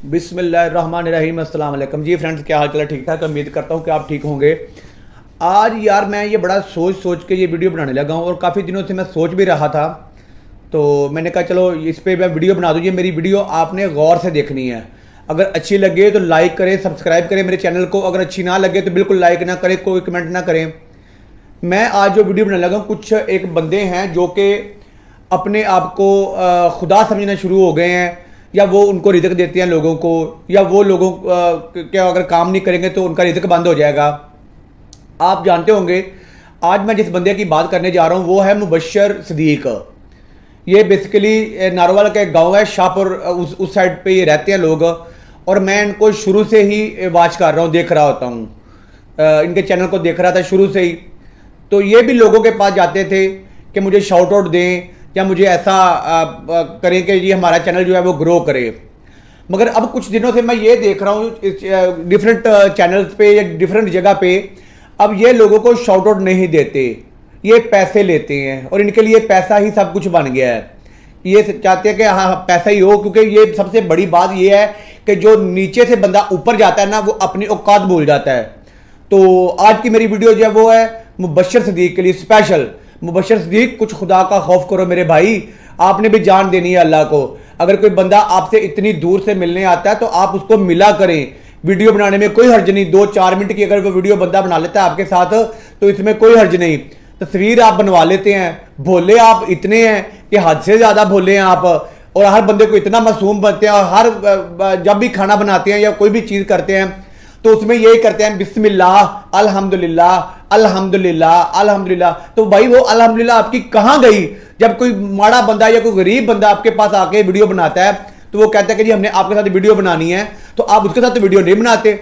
बिस्मिल्लाहिर्रहमानिर्रहीम अस्सलाम वालेकुम जी फ्रेंड्स, क्या हाल चाल है? ठीक ठाक, उम्मीद करता हूँ कि आप ठीक होंगे। आज यार मैं ये बड़ा सोच सोच के ये वीडियो बनाने लगा हूँ और काफ़ी दिनों से मैं सोच भी रहा था, तो मैंने कहा चलो इस पर मैं वीडियो बना दूँ। ये मेरी वीडियो आपने गौर से देखनी है, अगर अच्छी लगे तो लाइक करें, सब्सक्राइब करें मेरे चैनल को, अगर अच्छी ना लगे तो बिल्कुल लाइक ना करें, कोई कमेंट ना करें। मैं आज जो वीडियो बनाने लगा हूँ, कुछ एक बंदे हैं जो कि अपने आप को खुदा समझना शुरू हो गए हैं, या वो उनको रिज़्क देते हैं लोगों को, या वो लोगों क्या अगर काम नहीं करेंगे तो उनका रिज़्क बंद हो जाएगा। आप जानते होंगे आज मैं जिस बंदे की बात करने जा रहा हूँ वो है मुबशर सिद्दीक। ये बेसिकली नारोवाल का एक गांव है, शाहपुर, उस साइड पे ये रहते हैं लोग, और मैं इनको शुरू से ही वॉच कर रहा हूँ, देख रहा होता हूँ, इनके चैनल को देख रहा था शुरू से ही। तो ये भी लोगों के पास जाते थे कि मुझे शाउट आउट दें या मुझे ऐसा करें कि जी हमारा चैनल जो है वो ग्रो करे। मगर अब कुछ दिनों से मैं ये देख रहा हूँ डिफरेंट चैनल्स पे या डिफरेंट जगह पे, अब ये लोगों को शाउट आउट नहीं देते, ये पैसे लेते हैं और इनके लिए पैसा ही सब कुछ बन गया है। ये चाहते हैं कि हाँ पैसा ही हो, क्योंकि ये सबसे बड़ी बात ये है कि जो नीचे से बंदा ऊपर जाता है ना, वो अपनी औकात भूल जाता है। तो आज की मेरी वीडियो जो है वो है मुबशर सिद्दीक के लिए स्पेशल। मुबशर सिद्दीक, कुछ खुदा का खौफ करो मेरे भाई, आपने भी जान देनी है अल्लाह को। अगर कोई बंदा आपसे इतनी दूर से मिलने आता है तो आप उसको मिला करें। वीडियो बनाने में कोई हर्ज नहीं, 2-4 मिनट की अगर वो वीडियो बंदा बना लेता है आपके साथ तो इसमें कोई हर्ज नहीं। तस्वीर आप बनवा लेते हैं, भोले आप इतने हैं कि हद से ज्यादा भोले हैं आप, और हर बंदे को इतना मासूम बनते हैं, और हर जब भी खाना बनाते हैं या कोई भी चीज करते हैं तो उसमें यही करते हैं बिस्मिल्लाह अल्हम्दुलिल्लाह अल्हम्दुलिल्लाह अल्हम्दुलिल्लाह। तो भाई वो अल्हम्दुलिल्लाह आपकी कहां गई? जब कोई माड़ा बंदा या कोई गरीब बंदा आपके पास आके वीडियो बनाता है तो वो कहता है कि जी हमने आपके साथ वीडियो बनानी है, तो आप उसके साथ वीडियो नहीं बनाते।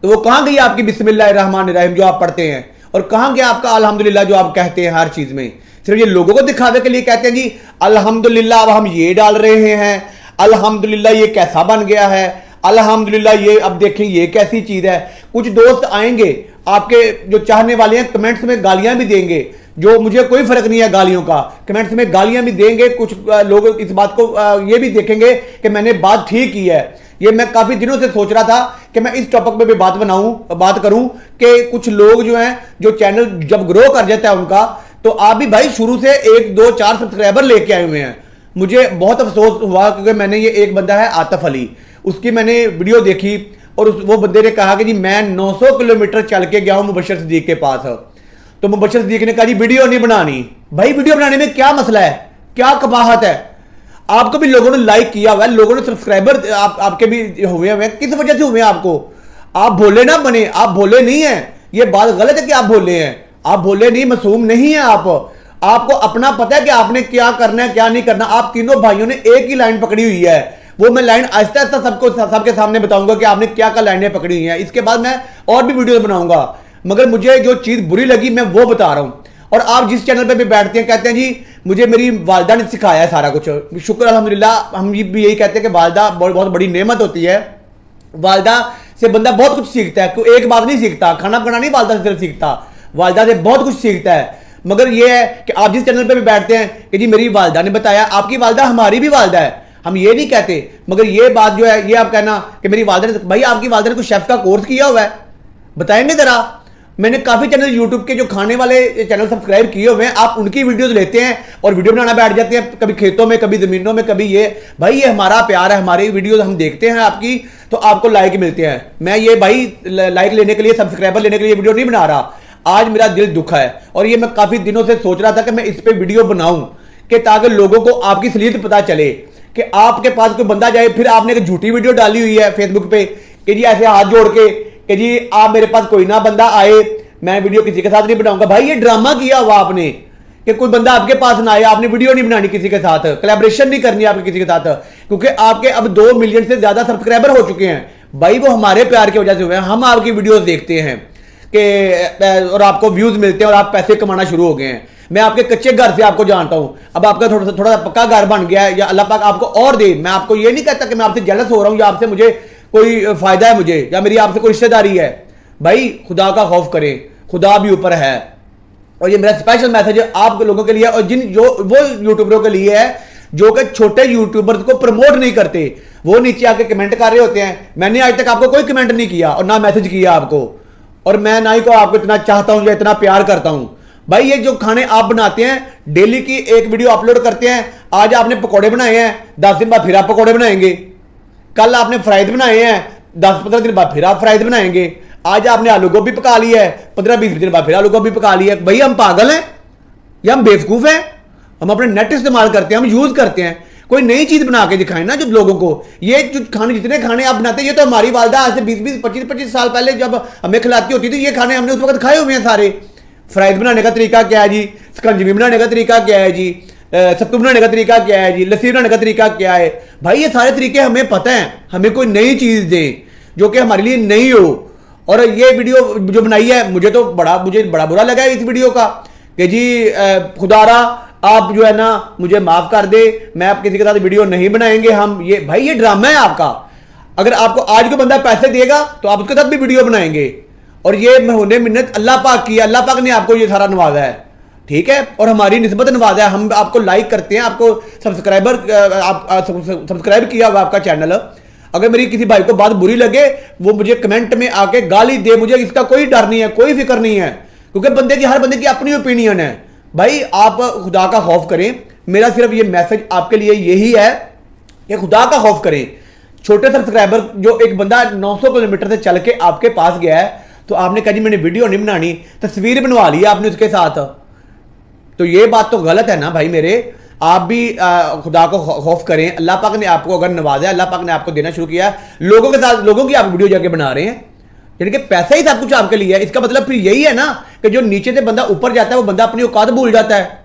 तो वो कहां गई आपकी बिस्मिल्लाहिर्रहमानिर्रहीम जो आप पढ़ते हैं, और कहां गया आपका अल्हम्दुलिल्लाह जो आप कहते हैं हर चीज में? सिर्फ ये लोगों को दिखावे के लिए कहते हैं जी अल्हम्दुलिल्लाह, अब हम ये डाल रहे हैं, अल्हम्दुलिल्लाह ये कैसा बन गया है, अल्हम्दुलिल्लाह ये अब देखें ये कैसी चीज है। कुछ दोस्त आएंगे आपके जो चाहने वाले हैं, कमेंट्स में गालियां भी देंगे, जो मुझे कोई फर्क नहीं है गालियों का, कमेंट्स में गालियां भी देंगे। कुछ लोग इस बात को ये भी देखेंगे कि मैंने बात ठीक की है। ये मैं काफी दिनों से सोच रहा था कि मैं इस टॉपिक पे भी बात करूं कि कुछ लोग जो हैं, जो चैनल जब ग्रो कर जाता है उनका, तो आप भी भाई शुरू से 1-2-4 सब्सक्राइबर लेके आए हुए हैं। मुझे बहुत अफसोस हुआ क्योंकि मैंने ये एक बंदा है आतिफ अली, उसकी मैंने वीडियो देखी और वो बंदे ने कहा कि जी मैं 900 किलोमीटर चल के गया हूं मुबशर सिद्दीक के पास। तो मुबशर सिद्दीक ने कहा जी वीडियो नहीं बनानी। भाई वीडियो बनाने में क्या मसला है, क्या कबाहत है? आपको भी लोगों ने लाइक किया हुआ है, लोगों ने सब्सक्राइबर आपके भी हुए हैं, किस वजह से हुए हैं आपको? आप भोले ना बने, आप भोले नहीं है, ये बात गलत है कि आप भोले हैं, आप भोले नहीं, मासूम नहीं है आप। आपको अपना पता है कि आपने क्या करना है क्या नहीं करना। आप तीनों भाइयों ने एक ही लाइन पकड़ी हुई है, वो मैं लाइन आहिस्ता आहिस्ता सबके सामने बताऊंगा कि आपने क्या क्या लाइनें पकड़ी हुई हैं। इसके बाद मैं और भी वीडियो बनाऊंगा, मगर मुझे जो चीज बुरी लगी मैं वो बता रहा हूं। और आप जिस चैनल पे भी बैठते हैं कहते हैं जी मुझे मेरी वालदा ने सिखाया है सारा कुछ, शुक्र अल्हम्दुलिल्लाह। हम भी यही कहते हैं कि वालदा बहुत बड़ी नेमत होती है। वालदा से बंदा बहुत कुछ सीखता है, कोई एक बात नहीं सीखता, खाना बनाना नहीं वालदा से सिर्फ सीखता, वालदा से बहुत कुछ सीखता है। मगर यह है कि आप जिस चैनल पे भी बैठते हैं कि जी मेरी वालदा ने बताया, आपकी वालदा हमारी भी वालदा है, हम ये नहीं कहते। मगर ये बात जो है ये आप कहना कि मेरी वालदा ने, भाई आपकी वालदा ने कुछ शेफ का कोर्स किया हुआ है, बताएंगे जरा। मैंने काफी चैनल यूट्यूब के जो खाने वाले चैनल सब्सक्राइब किए हुए हैं, आप उनकी वीडियोस लेते हैं और वीडियो बनाना बैठ जाते हैं, कभी खेतों में कभी जमीनों में कभी ये। भाई ये हमारा प्यार है, हमारी वीडियोस हम देखते हैं आपकी, तो आपको लाइक मिलते हैं। मैं ये भाई लाइक लेने के लिए, सब्सक्राइबर लेने के लिए वीडियो नहीं बना रहा। आज मेरा दिल दुखा है और ये मैं काफी दिनों से सोच रहा था कि मैं इस पे वीडियो बनाऊं कि ताकि लोगों को आपकी असलियत पता चले कि आपके पास कोई बंदा जाए, फिर आपने एक झूठी वीडियो डाली हुई है फेसबुक पे कि जी ऐसे हाथ जोड़ के कि जी आप मेरे पास कोई ना बंदा आए, मैं वीडियो किसी के साथ नहीं बनाऊंगा। भाई ये ड्रामा किया हुआ आपने कि कोई बंदा आपके पास ना आए, आपने वीडियो नहीं बनानी किसी के साथ, कोलैबोरेशन नहीं करनी आपके किसी के साथ, क्योंकि आपके अब 2 मिलियन से ज्यादा सब्सक्राइबर हो चुके हैं। भाई वो हमारे प्यार की वजह से हुए हैं, हम आपकी वीडियोस देखते हैं कि और आपको व्यूज मिलते हैं और आप पैसे कमाना शुरू हो गए हैं। मैं आपके कच्चे घर से आपको जानता हूं, अब आपका थोड़ा पक्का घर बन गया है, या अल्लाह पाक आपको और दे। मैं आपको ये नहीं कहता कि मैं आपसे जेलस हो रहा हूं या आपसे मुझे कोई फायदा है मुझे, या मेरी आपसे कोई रिश्तेदारी है। भाई खुदा का खौफ करें, खुदा भी ऊपर है। और ये मेरा स्पेशल मैसेज है आप लोगों के लिए, और जिन जो वो यूट्यूबरों के लिए है जो कि छोटे यूट्यूबर्स को प्रमोट नहीं करते, वो नीचे आके कमेंट कर रहे होते हैं। मैंने आज तक आपको कोई कमेंट नहीं किया और ना मैसेज किया आपको, और मैं ना ही को आपको इतना चाहता हूं या इतना प्यार करता हूं। भाई ये जो खाने आप बनाते हैं, डेली की एक वीडियो अपलोड करते हैं, आज आपने पकौड़े बनाए हैं, 10 दिन बाद फिर आप पकौड़े बनाएंगे। कल आपने फ्राइज बनाए हैं, 10-15 दिन बाद फिर आप फ्राइज बनाएंगे। आज आपने आलू गोभी पका लिया है, 15-20 दिन बाद फिर आलू गोभी पका लिया है। भाई हम पागल हैं या हम बेवकूफ हैं? हम अपने नेट इस्तेमाल करते हैं, हम यूज करते हैं। कोई नई चीज बना के दिखाएं ना जो लोगों को। ये जो खाने, जितने खाने आप बनाते हैं, ये तो हमारी वालदा आज से 20-20, 25-25 साल पहले जब हमें खिलाती होती थी, ये खाने हमने उस वक्त खाए हुए हैं सारे। फ्राइज बनाने का तरीका क्या है जी, स्कंजवी बनाने का तरीका क्या है जी, सत्तू बनाने का तरीका क्या है जी, लस्सी बनाने का तरीका क्या है। भाई ये सारे तरीके हमें पता है। हमें कोई नई चीज दे जो कि हमारे लिए नई हो। और ये वीडियो जो बनाई है, मुझे बड़ा बुरा लगा है इस वीडियो का कि जी खुदारा आप जो है ना मुझे माफ कर दे, मैं आप किसी के साथ वीडियो नहीं बनाएंगे हम। ये भाई ये ड्रामा है आपका। अगर आपको आज कोई बंदा पैसे देगा तो आप उसके साथ भी वीडियो बनाएंगे। और ये होने मिन्नत अल्लाह पाक की, अल्लाह पाक ने आपको ये सारा नवाजा है, ठीक है, और हमारी निस्बत नवाजा है। हम आपको लाइक करते हैं, आपको सब्सक्राइब किया हुआ आपका चैनल। अगर मेरी किसी भाई को बात बुरी लगे, वो मुझे कमेंट में आके गाली दे, मुझे इसका कोई डर नहीं है, कोई फिक्र नहीं है, क्योंकि हर बंदे की अपनी ओपिनियन है। भाई आप खुदा का खौफ करें। मेरा सिर्फ ये मैसेज आपके लिए यही है कि खुदा का खौफ करें। छोटे सब्सक्राइबर, जो एक बंदा 900 किलोमीटर से चल के आपके पास गया है, तो आपने कहा जी मैंने वीडियो नहीं बनानी, तस्वीर बनवा ली आपने उसके साथ, तो ये बात तो गलत है ना भाई मेरे। आप भी खुदा को खौफ करें। अल्लाह पाक ने आपको अगर नवाजा, अल्लाह पाक ने आपको देना शुरू किया, लोगों के साथ, लोगों की आप वीडियो जाके बना रहे हैं, यानी कि पैसा ही सब कुछ आपके लिए है। इसका मतलब फिर यही है ना कि जो नीचे से बंदा ऊपर जाता है, वो बंदा अपनी औकात भूल जाता है।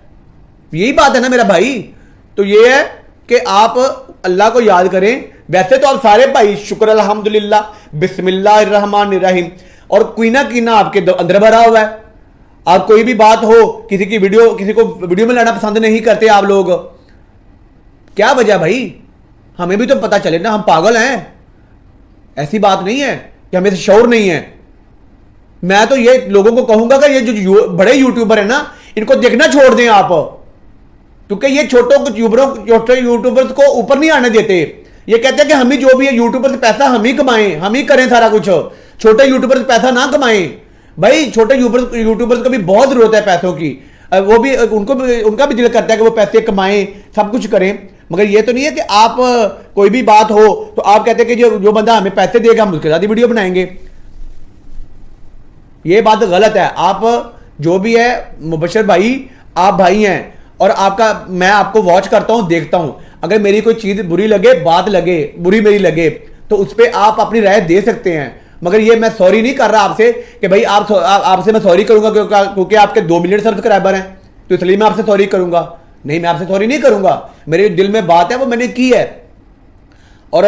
यही बात है ना मेरा भाई। तो ये है कि आप अल्लाह को याद करें। वैसे तो आप सारे भाई शुक्र अल्हम्दुलिल्लाह, बिस्मिल्लाहिर्रहमानिर्रहीम, और कीना कीना आपके अंदर भरा हुआ है। आप कोई भी बात हो, किसी को वीडियो में लाना पसंद नहीं करते आप लोग, क्या वजह भाई? हमें भी तो पता चले ना, हम पागल हैं? ऐसी बात नहीं है कि हमें से शौर नहीं है। मैं तो ये लोगों को कहूंगा कि ये जो बड़े यूट्यूबर है ना, इनको देखना छोड़ दें आप, क्योंकि ये छोटे यूट्यूबर्स को ऊपर नहीं आने देते। ये कहते हैं कि हम ही जो भी है यूट्यूबर से पैसा हम ही कमाएं, हम ही करें सारा कुछ, छोटे यूट्यूबर से पैसा ना कमाएं। भाई छोटे यूट्यूबर्स को भी बहुत जरूरत है पैसों की, वो भी उनका भी दिल करता है कि वो पैसे कमाएं, सब कुछ करें। मगर ये तो नहीं है कि आप कोई भी बात हो तो आप कहते हैं कि जो बंदा हमें पैसे देगा हम उसके साथ ही वीडियो बनाएंगे। ये बात गलत है। आप जो भी है मुबशर भाई, आप भाई हैं, और मैं आपको वॉच करता हूं, देखता हूं। अगर मेरी कोई चीज बुरी लगे, बात लगे, बुरी मेरी लगे, तो उस पर आप अपनी राय दे सकते हैं। मगर ये मैं सॉरी नहीं कर रहा आपसे कि भाई आपसे मैं सॉरी करूंगा क्योंकि आपके 2 मिलियन सब्सक्राइबर हैं, तो इसलिए मैं आपसे सॉरी करूंगा। नहीं, मैं आपसे सॉरी नहीं करूंगा। मेरे दिल में बात है, वो मैंने की है। और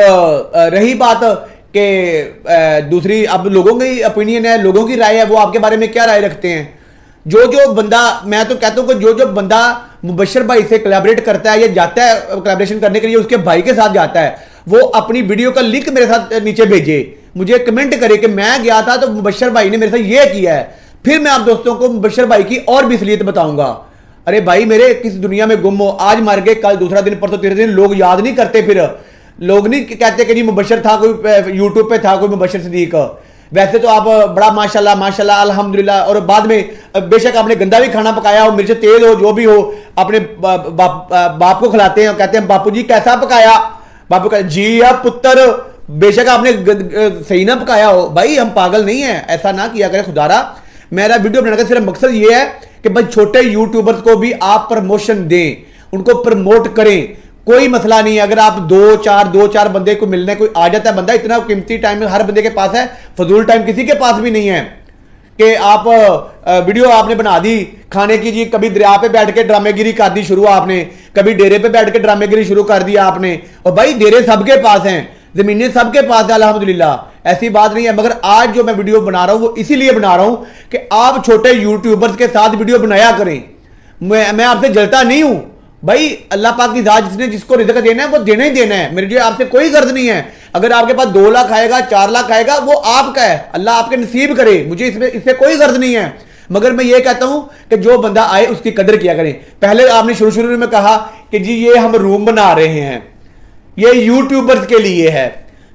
रही बात कि दूसरी, अब लोगों की ओपिनियन है, लोगों की राय है, वो आपके बारे में क्या राय रखते हैं। जो बंदा, मैं तो कहता हूं कि जो बंदा मुबशर भाई से कोलैबोरेट करता है या जाता है कोलैबोरेशन करने के लिए, उसके भाई के साथ जाता है, वो अपनी वीडियो का लिंक मेरे साथ नीचे भेजे, मुझे कमेंट करे कि मैं गया था तो मुबशर भाई ने मेरे साथ ये किया है। फिर मैं आप दोस्तों को मुबशर भाई की और भी असलियत बताऊंगा। अरे भाई मेरे, किस दुनिया में गुम हो, आज मर गए, कल दूसरा दिन, परसों तीसरे दिन, लोग याद नहीं करते। फिर लोग नहीं कहते कि जी मुबशर था, कोई यूट्यूब पे था कोई मुबशर सिद्दीक। वैसे तो आप बड़ा माशाल्लाह माशाल्लाह अल्हम्दुलिल्लाह, और बाद में बेशक आपने गंदा भी खाना पकाया हो, मिर्च तेज हो, जो भी हो, अपने बाप को खिलाते हैं, कहते हैं बापू जी कैसा पकाया, बापू का जी आप पुत्र, बेशक आपने सही ना पकाया हो। भाई हम पागल नहीं है, ऐसा ना किया करें खुदारा। मेरा वीडियो बनाने का सिर्फ मकसद ये है कि भाई छोटे यूट्यूबर्स को भी आप प्रमोशन दें, उनको प्रमोट करें। कोई मसला नहीं है अगर आप दो चार बंदे को मिलने कोई आ जाता है बंदा, इतना कीमती टाइम हर बंदे के पास है, फजूल टाइम किसी के पास भी नहीं है कि आप वीडियो आपने बना दी खाने की जी, कभी दरिया पे बैठ के ड्रामेगिरी कर दी शुरू आपने, कभी डेरे पे बैठ के ड्रामेगिरी शुरू कर दी आपने। और भाई डेरे सबके पास हैं, जमीनें सबके पास है अल्हम्दुलिल्लाह, ऐसी बात नहीं है। मगर आज जो मैं वीडियो बना रहा हूं वो इसीलिए बना रहा हूं कि आप छोटे यूट्यूबर्स के साथ वीडियो बनाया करें। मैं आपसे जलता नहीं हूं भाई, अल्लाह पाक की जात, जिसने जिसको रिज़्क देना है वो देना ही देना है। मेरे जो आपसे कोई गर्ज नहीं है। अगर आपके पास 2 लाख आएगा, 4 लाख आएगा, वो आपका है, अल्लाह आपके नसीब करे, मुझे इससे कोई गर्ज नहीं है। मगर मैं ये कहता हूं कि जो बंदा आए उसकी कदर किया करें। पहले आपने शुरू में कहा कि जी ये हम रूम बना रहे हैं, ये यूट्यूबर्स के लिए है,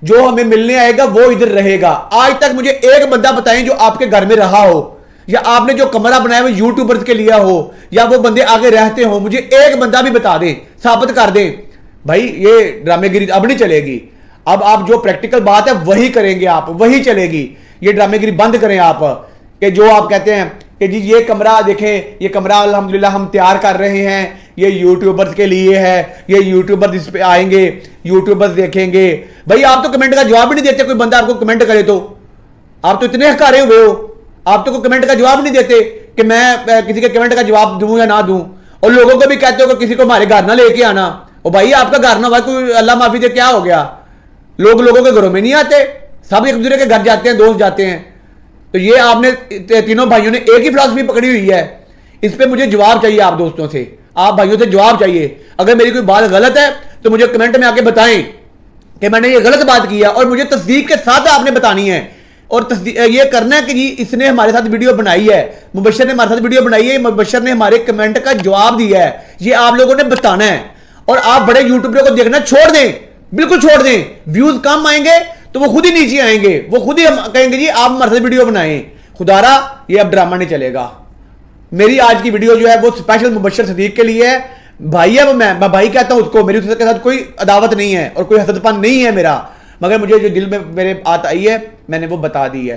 जो हमें मिलने आएगा वो इधर रहेगा। आज तक मुझे एक बंदा बताएं जो आपके घर में रहा हो, या आपने जो कमरा बनाया वो यूट्यूबर्स के लिया हो, या वो बंदे आगे रहते हो, मुझे एक बंदा भी बता दें, साबित कर दें। भाई ये ड्रामेगिरी अब नहीं चलेगी। अब आप जो प्रैक्टिकल बात है वही करेंगे, आप वही चलेगी। ये ड्रामेगिरी बंद करें आप, कि जो आप कहते हैं कि जी ये कमरा देखें, ये कमरा अल्हम्दुलिल्लाह हम तैयार कर रहे हैं, ये यूट्यूबर्स के लिए है, ये यूट्यूबर्स इस पे आएंगे, यूट्यूबर्स देखेंगे। भाई आप तो कमेंट का जवाब भी नहीं देते, कोई बंदा आपको कमेंट करे तो। आप तो इतने हकारे हुए हो, आप तो कोई कमेंट का जवाब नहीं देते कि मैं किसी के कमेंट का जवाब दूं या ना दूं। और लोगों को भी कहते हो कि किसी को हमारे घर ना लेके आना। और भाई आपका घर ना हुआ, कोई अल्लाह माफी दे क्या हो गया? लोग लोगों के घरों में नहीं आते, सब एक दूसरे के घर जाते हैं, दोस्त जाते हैं। तो ये आपने तीनों भाइयों ने एक ही फिलॉसफी पकड़ी हुई है। इस पे मुझे जवाब चाहिए आप दोस्तों से, आप भाइयों से जवाब चाहिए। अगर मेरी कोई बात गलत है तो मुझे कमेंट में आके बताएं कि मैंने ये गलत बात की है, और मुझे तस्दीक के साथ आपने बतानी है। और ये करना है कि जी इसने हमारे साथ वीडियो बनाई है, मुबशर ने हमारे साथ वीडियो बनाई है, मुबशर ने हमारे कमेंट का जवाब दिया है, ये आप लोगों ने बताना है। और आप बड़े यूट्यूबरों को देखना छोड़ दें, बिल्कुल छोड़ दें। व्यूज कम आएंगे तो वो खुद ही नीचे आएंगे, वो खुद ही हम कहेंगे जी आप हमारे साथ वीडियो बनाएं। खुदारा ये अब ड्रामा नहीं चलेगा। मेरी आज की वीडियो जो है वो स्पेशल मुबशर सदीक के लिए है। भाई है वो, मैं भाई कहता हूं उसको, मेरी उसके साथ कोई अदावत नहीं है और कोई हसदपन नहीं है मेरा, मगर मुझे जो दिल में मेरे बात आई है मैंने वो बता दी है।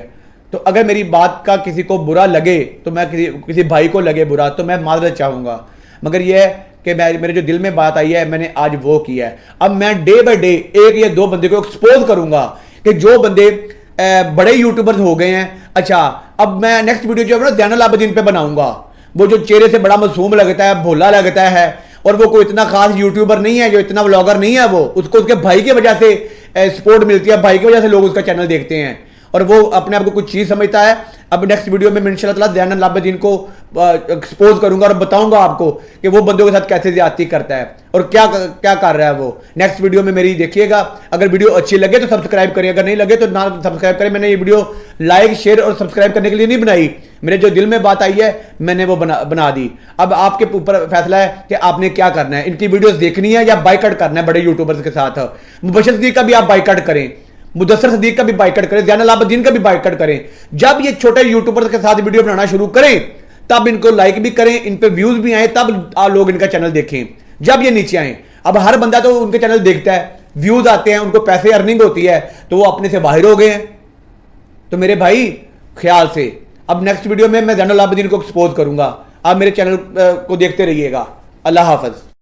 तो अगर मेरी बात का किसी को बुरा लगे तो मैं किसी भाई को लगे बुरा तो मैं माजरत चाहूंगा, मगर यह कि मेरे जो दिल में बात आई है मैंने आज वो किया है। अब मैं डे बाय डे एक या दो बंदे को एक्सपोज करूंगा कि जो बंदे बड़े यूट्यूबर्स हो गए हैं। अच्छा, अब मैं नेक्स्ट वीडियो जो है ना ज़ैनुल आबिदीन पे बनाऊंगा, वो जो चेहरे से बड़ा मासूम लगता है, भोला लगता है, और वो कोई इतना खास यूट्यूबर नहीं है, जो इतना व्लॉगर नहीं है, वो उसको उसके भाई की वजह से सपोर्ट मिलती है, भाई की वजह से लोग उसका चैनल देखते हैं, और वो अपने आप को कुछ चीज़ समझता है। अब नेक्स्ट वीडियो में मैं इंशाल्लाह ज़ैनुल आबिदीन को एक्सपोज करूंगा और बताऊंगा आपको कि वो बंदों के साथ कैसे ज्यादती करता है और क्या क्या कर रहा है वो। नेक्स्ट वीडियो में मेरी देखिएगा। अगर वीडियो अच्छी लगे तो सब्सक्राइब करें, अगर नहीं लगे तो ना सब्सक्राइब करें। मैंने ये वीडियो लाइक शेयर और सब्सक्राइब करने के लिए नहीं बनाई, मेरे जो दिल में बात आई है मैंने वो बना दी। अब आपके ऊपर फैसला है कि आपने क्या करना है, इनकी वीडियोस देखनी है या बाइकआउट करना है बड़े यूट्यूबर्स के साथ। मुबशर सदीक का भी आप बाइकआउट करें, मुदस्सर सदीक का भी बाइकआउट करें, ज़ैनुल आबिदीन का भी बाइकआउट करें। जब ये छोटे यूट्यूबर्स के साथ वीडियो बनाना शुरू करें तब इनको लाइक भी करें, इन पे व्यूज भी आए, तब लोग इनका चैनल देखें। जब ये नीचे आए, अब हर बंदा तो उनके चैनल देखता है, व्यूज आते हैं, उनको पैसे अर्निंग होती है, तो वो अपने से बाहर हो गए हैं। तो मेरे भाई ख्याल से अब नेक्स्ट वीडियो में मैं ज़ैनुल आबिदीन को एक्सपोज करूंगा। आप मेरे चैनल को देखते रहिएगा। अल्लाह हाफ़िज़।